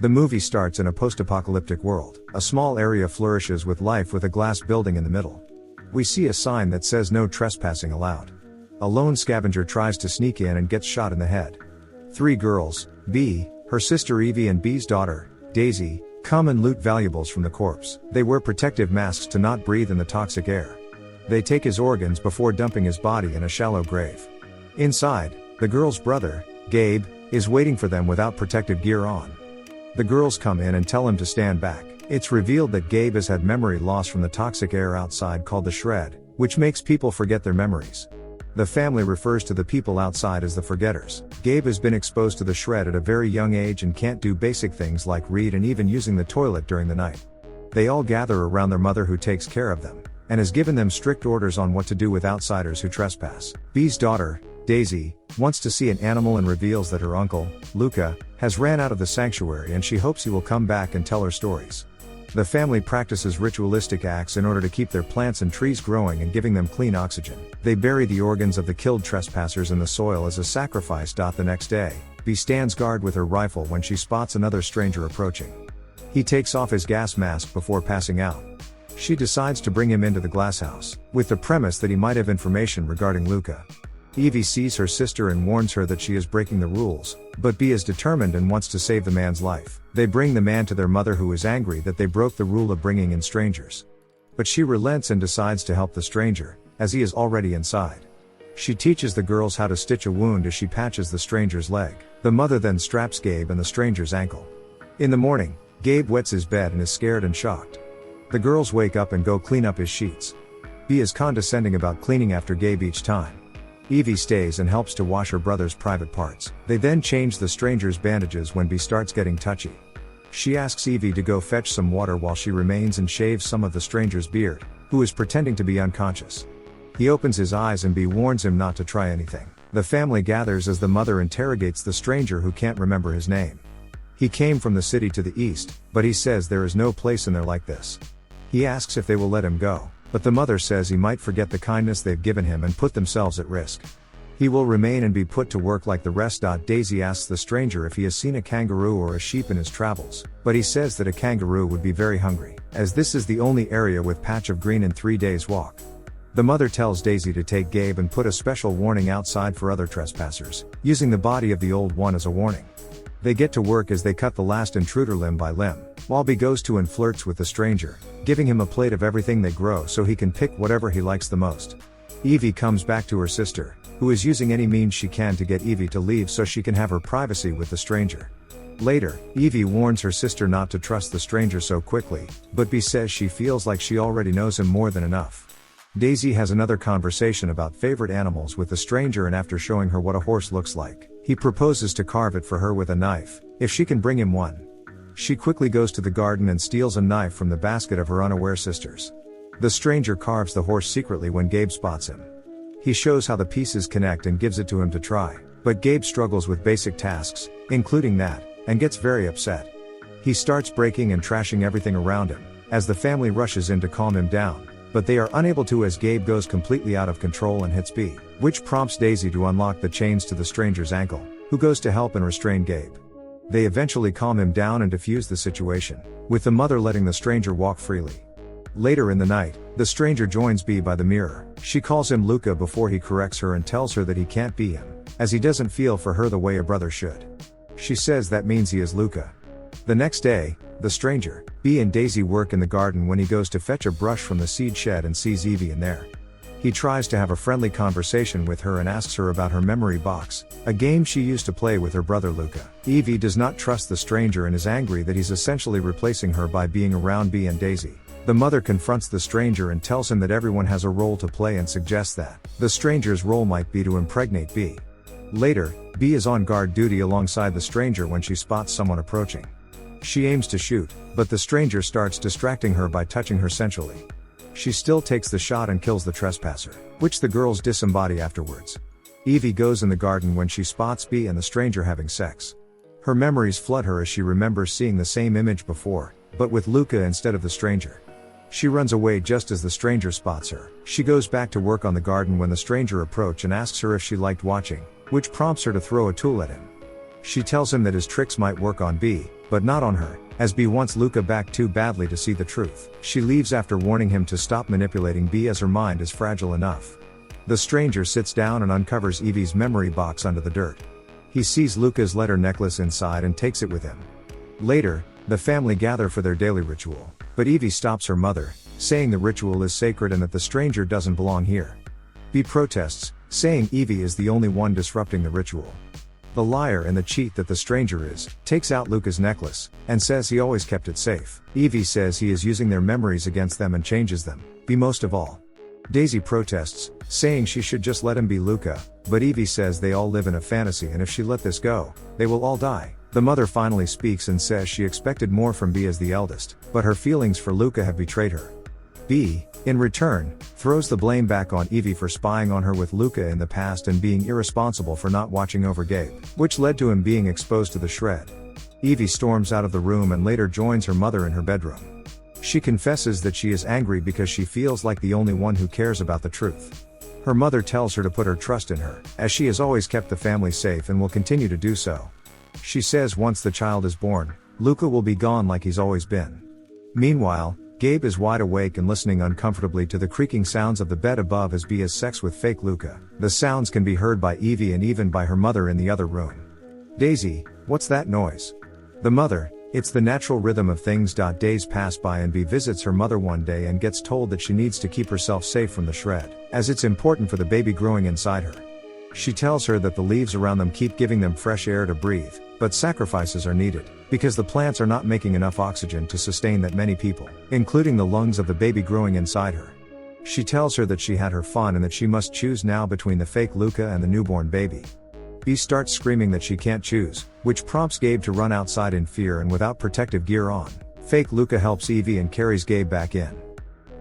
The movie starts in a post-apocalyptic world. A small area flourishes with life with a glass building in the middle. We see a sign that says no trespassing allowed. A lone scavenger tries to sneak in and gets shot in the head. 3 girls, B, her sister Evie and B's daughter, Daisy, come and loot valuables from the corpse. They wear protective masks to not breathe in the toxic air. They take his organs before dumping his body in a shallow grave. Inside, the girl's brother, Gabe, is waiting for them without protective gear on. The girls come in and tell him to stand back. It's revealed that Gabe has had memory loss from the toxic air outside called the shred, which makes people forget their memories. The family refers to the people outside as the forgetters. Gabe has been exposed to the shred at a very young age and can't do basic things like read and even using the toilet during the night. They all gather around their mother who takes care of them, and has given them strict orders on what to do with outsiders who trespass. B's daughter, Daisy, wants to see an animal and reveals that her uncle, Luca, has ran out of the sanctuary and she hopes he will come back and tell her stories. The family practices ritualistic acts in order to keep their plants and trees growing and giving them clean oxygen. They bury the organs of the killed trespassers in the soil as a sacrifice. The next day, B stands guard with her rifle when she spots another stranger approaching. He takes off his gas mask before passing out. She decides to bring him into the Glasshouse, with the premise that he might have information regarding Luca. Evie sees her sister and warns her that she is breaking the rules, but B is determined and wants to save the man's life. They bring the man to their mother who is angry that they broke the rule of bringing in strangers. But she relents and decides to help the stranger, as he is already inside. She teaches the girls how to stitch a wound as she patches the stranger's leg. The mother then straps Gabe and the stranger's ankle. In the morning, Gabe wets his bed and is scared and shocked. The girls wake up and go clean up his sheets. B is condescending about cleaning after Gabe each time. Evie stays and helps to wash her brother's private parts. They then change the stranger's bandages when B starts getting touchy. She asks Evie to go fetch some water while she remains and shaves some of the stranger's beard, who is pretending to be unconscious. He opens his eyes and B warns him not to try anything. The family gathers as the mother interrogates the stranger who can't remember his name. He came from the city to the east, but he says there is no place in there like this. He asks if they will let him go, but the mother says he might forget the kindness they've given him and put themselves at risk. He will remain and be put to work like the rest. Daisy asks the stranger if he has seen a kangaroo or a sheep in his travels, but he says that a kangaroo would be very hungry, as this is the only area with patch of green in 3 days' walk. The mother tells Daisy to take Gabe and put a special warning outside for other trespassers, using the body of the old one as a warning. They get to work as they cut the last intruder limb by limb, while B goes to and flirts with the stranger, giving him a plate of everything they grow so he can pick whatever he likes the most. Evie comes back to her sister, who is using any means she can to get Evie to leave so she can have her privacy with the stranger. Later, Evie warns her sister not to trust the stranger so quickly, but B says she feels like she already knows him more than enough. Daisy has another conversation about favorite animals with the stranger, and after showing her what a horse looks like, he proposes to carve it for her with a knife, if she can bring him one. She quickly goes to the garden and steals a knife from the basket of her unaware sisters. The stranger carves the horse secretly when Gabe spots him. He shows how the pieces connect and gives it to him to try, but Gabe struggles with basic tasks, including that, and gets very upset. He starts breaking and trashing everything around him, as the family rushes in to calm him down, but they are unable to as Gabe goes completely out of control and hits B, which prompts Daisy to unlock the chains to the stranger's ankle, who goes to help and restrain Gabe. They eventually calm him down and defuse the situation, with the mother letting the stranger walk freely. Later in the night, the stranger joins B by the mirror. She calls him Luca before he corrects her and tells her that he can't be him, as he doesn't feel for her the way a brother should. She says that means he is Luca. The next day, the stranger, B, and Daisy work in the garden when he goes to fetch a brush from the seed shed and sees Evie in there. He tries to have a friendly conversation with her and asks her about her memory box, a game she used to play with her brother Luca. Evie does not trust the stranger and is angry that he's essentially replacing her by being around B and Daisy. The mother confronts the stranger and tells him that everyone has a role to play and suggests that the stranger's role might be to impregnate B. Later, B is on guard duty alongside the stranger when she spots someone approaching. She aims to shoot, but the stranger starts distracting her by touching her sensually. She still takes the shot and kills the trespasser, which the girls disembody afterwards. Evie goes in the garden when she spots B and the stranger having sex. Her memories flood her as she remembers seeing the same image before, but with Luca instead of the stranger. She runs away just as the stranger spots her. She goes back to work on the garden when the stranger approaches and asks her if she liked watching, which prompts her to throw a tool at him. She tells him that his tricks might work on B, but not on her, as B wants Luca back too badly to see the truth. She leaves after warning him to stop manipulating B as her mind is fragile enough. The stranger sits down and uncovers Evie's memory box under the dirt. He sees Luca's letter necklace inside and takes it with him. Later, the family gather for their daily ritual, but Evie stops her mother, saying the ritual is sacred and that the stranger doesn't belong here. B protests, saying Evie is the only one disrupting the ritual. The liar and the cheat that the stranger is, takes out Luca's necklace, and says he always kept it safe. Evie says he is using their memories against them and changes them, B most of all. Daisy protests, saying she should just let him be Luca, but Evie says they all live in a fantasy and if she let this go, they will all die. The mother finally speaks and says she expected more from B as the eldest, but her feelings for Luca have betrayed her. B, in return, throws the blame back on Evie for spying on her with Luca in the past and being irresponsible for not watching over Gabe, which led to him being exposed to the shred. Evie storms out of the room and later joins her mother in her bedroom. She confesses that she is angry because she feels like the only one who cares about the truth. Her mother tells her to put her trust in her, as she has always kept the family safe and will continue to do so. She says once the child is born, Luca will be gone like he's always been. Meanwhile, Gabe is wide awake and listening uncomfortably to the creaking sounds of the bed above as B has sex with fake Luca. The sounds can be heard by Evie and even by her mother in the other room. Daisy, what's that noise? The mother, it's the natural rhythm of things. Days pass by and B visits her mother one day and gets told that she needs to keep herself safe from the shred, as it's important for the baby growing inside her. She tells her that the leaves around them keep giving them fresh air to breathe, but sacrifices are needed, because the plants are not making enough oxygen to sustain that many people, including the lungs of the baby growing inside her. She tells her that she had her fun and that she must choose now between the fake Luca and the newborn baby. B starts screaming that she can't choose, which prompts Gabe to run outside in fear and without protective gear on. Fake Luca helps Evie and carries Gabe back in.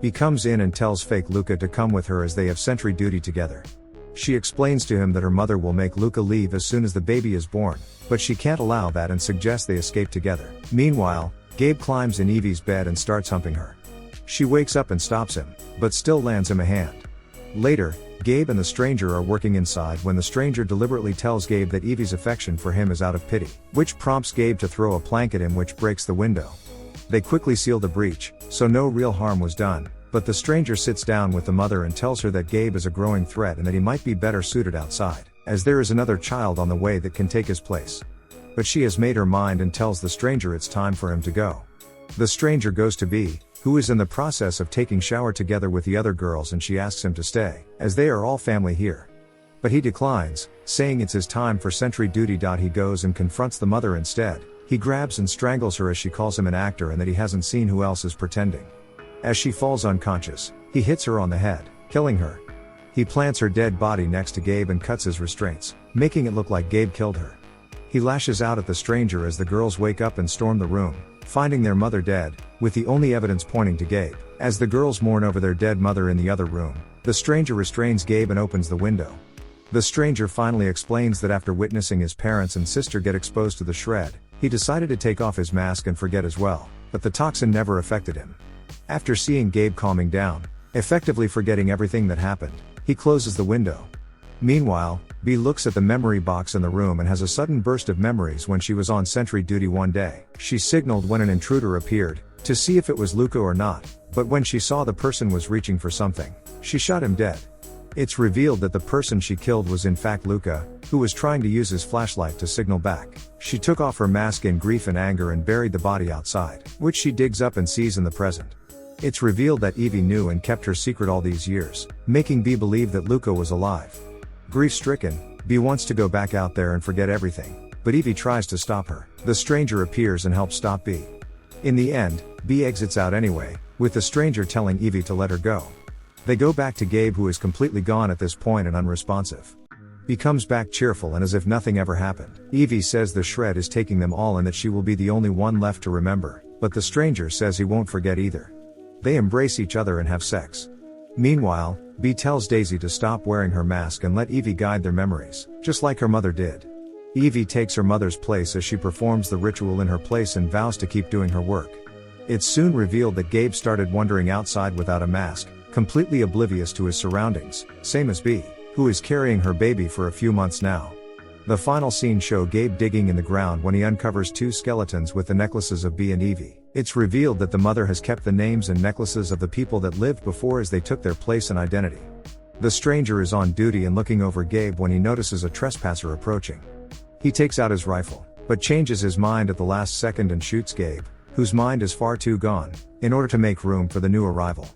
B comes in and tells fake Luca to come with her as they have sentry duty together. She explains to him that her mother will make Luca leave as soon as the baby is born, but she can't allow that and suggests they escape together. Meanwhile, Gabe climbs in Evie's bed and starts humping her. She wakes up and stops him, but still lands him a hand. Later, Gabe and the stranger are working inside when the stranger deliberately tells Gabe that Evie's affection for him is out of pity, which prompts Gabe to throw a plank at him, which breaks the window. They quickly seal the breach, so no real harm was done. But the stranger sits down with the mother and tells her that Gabe is a growing threat and that he might be better suited outside, as there is another child on the way that can take his place. But she has made her mind and tells the stranger it's time for him to go. The stranger goes to B, who is in the process of taking shower together with the other girls, and she asks him to stay, as they are all family here. But he declines, saying it's his time for sentry duty. He goes and confronts the mother instead. He grabs and strangles her as she calls him an actor and that he hasn't seen who else is pretending. As she falls unconscious, he hits her on the head, killing her. He plants her dead body next to Gabe and cuts his restraints, making it look like Gabe killed her. He lashes out at the stranger as the girls wake up and storm the room, finding their mother dead, with the only evidence pointing to Gabe. As the girls mourn over their dead mother in the other room, the stranger restrains Gabe and opens the window. The stranger finally explains that after witnessing his parents and sister get exposed to the shred, he decided to take off his mask and forget as well, but the toxin never affected him. After seeing Gabe calming down, effectively forgetting everything that happened, he closes the window. Meanwhile, B looks at the memory box in the room and has a sudden burst of memories when she was on sentry duty one day. She signaled when an intruder appeared, to see if it was Luca or not, but when she saw the person was reaching for something, she shot him dead. It's revealed that the person she killed was in fact Luca, who was trying to use his flashlight to signal back. She took off her mask in grief and anger and buried the body outside, which she digs up and sees in the present. It's revealed that Evie knew and kept her secret all these years, making B believe that Luca was alive. Grief-stricken, B wants to go back out there and forget everything, but Evie tries to stop her. The stranger appears and helps stop B. In the end, B exits out anyway, with the stranger telling Evie to let her go. They go back to Gabe, who is completely gone at this point and unresponsive. B comes back cheerful and as if nothing ever happened. Evie says the shred is taking them all and that she will be the only one left to remember, but the stranger says he won't forget either. They embrace each other and have sex. Meanwhile, B tells Daisy to stop wearing her mask and let Evie guide their memories, just like her mother did. Evie takes her mother's place as she performs the ritual in her place and vows to keep doing her work. It's soon revealed that Gabe started wandering outside without a mask, completely oblivious to his surroundings, same as B, who is carrying her baby for a few months now. The final scene show Gabe digging in the ground when he uncovers two skeletons with the necklaces of B and Evie. It's revealed that the mother has kept the names and necklaces of the people that lived before as they took their place and identity. The stranger is on duty and looking over Gabe when he notices a trespasser approaching. He takes out his rifle, but changes his mind at the last second and shoots Gabe, whose mind is far too gone, in order to make room for the new arrival.